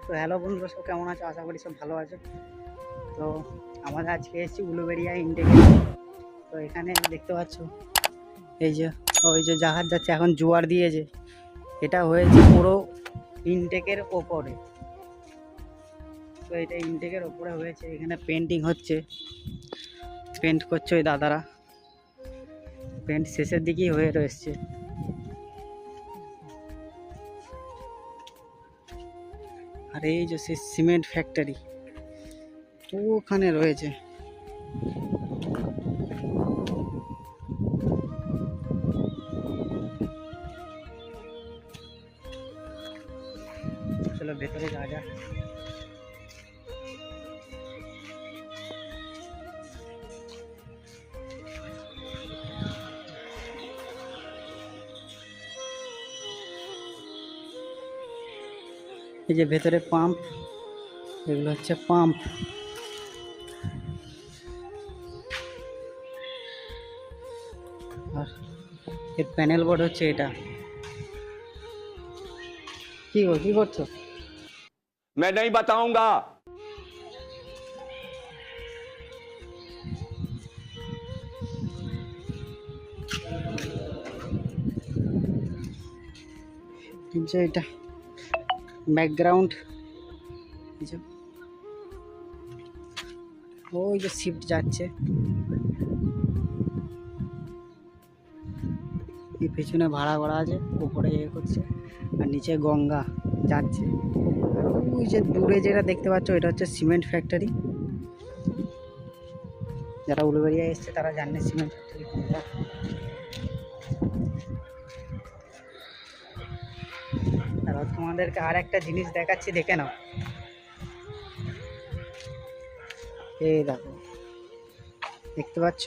তো হ্যালো বন্ধুরা, সব কেমন আছো? আশা করি সব ভালো আছো। তো আমাদের আজকে এসেছি উলুবেড়িয়া ইনটেকে। তো এখানে দেখতে পাচ্ছ এই যে ওই যে জাহাজ যাচ্ছে, এখন জোয়ার দিয়েছে। এটা হয়েছে পুরো ইনটেকের ওপরে। তো এটা ইনটেকের ওপরে হয়েছে, এখানে পেন্টিং হচ্ছে, পেন্ট করছে ওই দাদারা। পেন্ট শেষের দিকেই হয়ে রয়েছে। আর এই যে সে সিমেন্ট ফ্যাক্টরি ওখানে রয়েছে। চলো ভেতরে যাওয়া যাক। এই যে ভেতরে পাম্প, এগুলো হচ্ছে পাম্প। আর এর প্যানেল বোর্ড হচ্ছে এটা। কি করছো? मैं नहीं बताऊंगा। যে এটা ব্যাকগ্রাউন্ড, ওই যে শিফট যাচ্ছে, এই পেছনে ভাড়া করা আছে, উপরে ইয়ে করছে, আর নিচে গঙ্গা যাচ্ছে। ওই যে দূরে যেটা দেখতে পাচ্ছ, এটা হচ্ছে সিমেন্ট ফ্যাক্টরি। যারা উলুবেড়িয়া এসছে তারা জানে সিমেন্ট ফ্যাক্টরি কোনটা। আর তোমাদেরকে আর একটা জিনিস দেখাচ্ছি, দেখে নাও। এই দেখো, দেখতে পাচ্ছ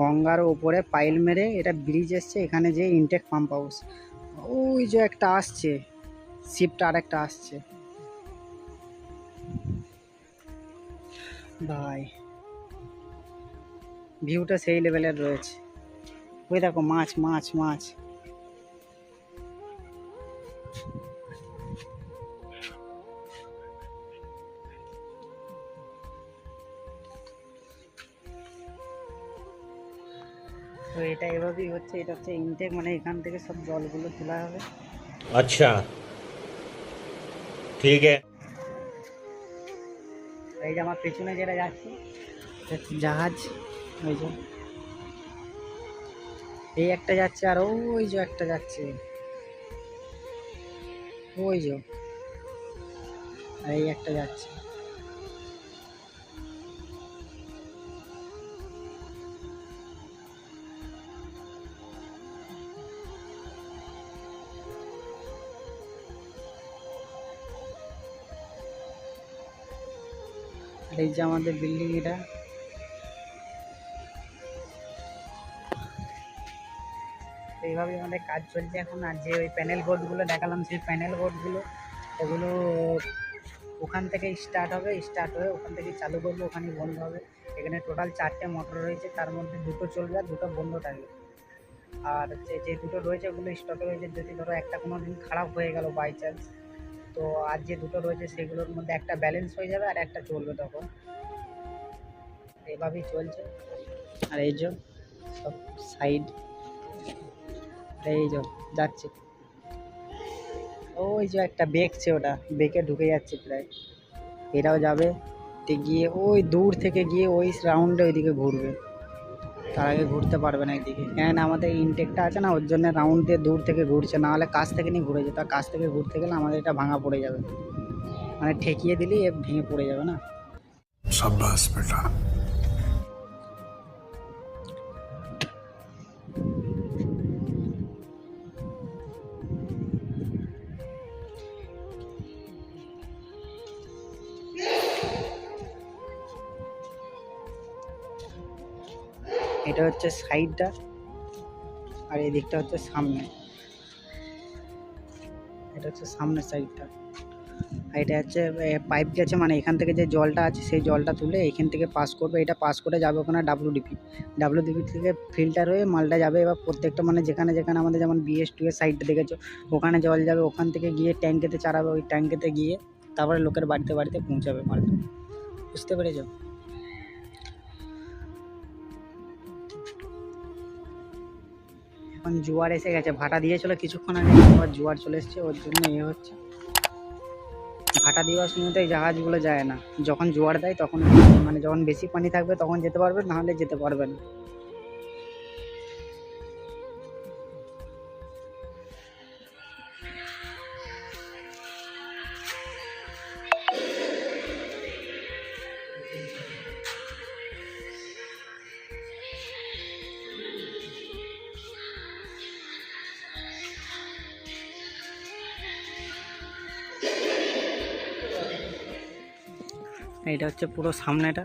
গঙ্গার ওপরে পাইল মেরে এটা ব্রিজ এসছে, এখানে যে ইনটেক পাম্প হাউস। ওই যে একটা আসছে শিপটা, আর একটা আসছে। ভাই ভিউটা সেই লেভেলের রয়েছে। ওই দেখো মাছ মাছ মাছ। তো এটা এভাবেই হচ্ছে, এটা হচ্ছে ইনটেক, মানে এখান থেকে সব জলগুলো তোলা হবে। अच्छा ठीक है। এই যে আমার পেছনে যেটা যাচ্ছে জাহাজ, ওই যে এই একটা যাচ্ছে, আর ওই যে একটা যাচ্ছে, ওই যে আর এই একটা যাচ্ছে। আর এই যে আমাদের বিল্ডিং, এটা এইভাবে আমাদের কাজ চলছে এখন। আর যে ওই প্যানেল বোর্ডগুলো দেখালাম, সেই প্যানেল বোর্ডগুলো ওগুলো ওখান থেকে স্টার্ট হবে, স্টার্ট হয়ে ওখান থেকে চালু করবে, ওখানেই বন্ধ হবে। এখানে টোটাল 4টে মোটর রয়েছে, তার মধ্যে 2টো চলবে আর 2টো বন্ধ থাকবে। আর যে 2টো রয়েছে ওগুলো স্টকে রয়েছে, যদি ধরো একটা কোনো দিন খারাপ হয়ে গেল বাই চান্স, তো আর যে 2টো রয়েছে সেগুলোর মধ্যে একটা ব্যালেন্স হয়ে যাবে আর একটা চলবে তখন। এভাবেই চলছে। আর এই যে সব সাইড, এই যে যাচ্ছে, ওই যে একটা বেঁকছে, ওটা বেঁকে ঢুকে যাচ্ছে প্রায়। এটাও যাবে গিয়ে ওই দূর থেকে গিয়ে ওই রাউন্ডে ওইদিকে ঘুরবে, তার আগে ঘুরতে পারবে না এদিকে। কেন আমাদের ইনটেকটা আছে না, ওর জন্য রাউন্ড দিয়ে দূর থেকে ঘুরছে, না হলে কাছ থেকে নিয়ে ঘুরে যেত। আর কাছ থেকে ঘুরতে গেলে আমাদের এটা ভাঙা পড়ে যাবে, মানে ঠেকিয়ে দিলেই এ ভেঙে পড়ে যাবে না। शाबाश बेटा। এটা হচ্ছে সাইডটা, আর এই দিকটা হচ্ছে সামনে, এটা হচ্ছে সামনের সাইডটা। আর এটা হচ্ছে পাইপ গেছে, মানে এখান থেকে যে জলটা আছে সেই জলটা তুলে এখান থেকে পাস করবে, এটা পাস করে যাবে ওখানে ডাব্লিউডিপি থেকে ফিল্টার হয়ে মালটা যাবে। এবার প্রত্যেকটা মানে যেখানে যেখানে আমাদের যেমন BS2 এর সাইডটা দেখেছো ওখানে জল যাবে, ওখান থেকে গিয়ে ট্যাঙ্কেতে চারাবে, ওই ট্যাঙ্কেতে গিয়ে তারপরে লোকের বাড়িতে বাড়িতে পৌঁছাবে মালটা। বুঝতে পেরেছো? এখন জোয়ার এসে গেছে, ভাটা দিয়েছিল কিছুক্ষণ আগে, আবার জোয়ার চলে এসছে, ওর জন্য হচ্ছে। ভাটা দেওয়ার সময়তেই জাহাজগুলো যায় না, যখন জোয়ার দেয় তখন, মানে যখন বেশি পানি থাকবে তখন যেতে পারবে, নাহলে যেতে পারবে না। এটা হচ্ছে পুরো সামনেটা,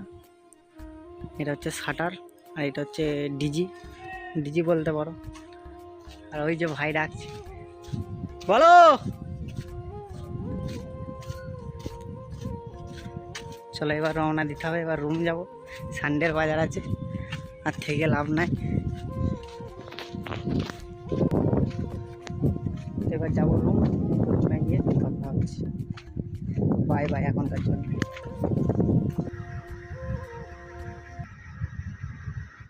এটা হচ্ছে শাটার, আর এটা হচ্ছে ডিজি বলতে পারো। আর ওই যে ভাই ডাকছে, বলো। চলো এবার রওনা দিতে হবে, এবার রুম যাব, সানডের বাজার আছে, আর থেকে লাভ নাই। এবার যাবো রুমে গিয়ে কথা হচ্ছে। বাই বাই এখনকার জন্য।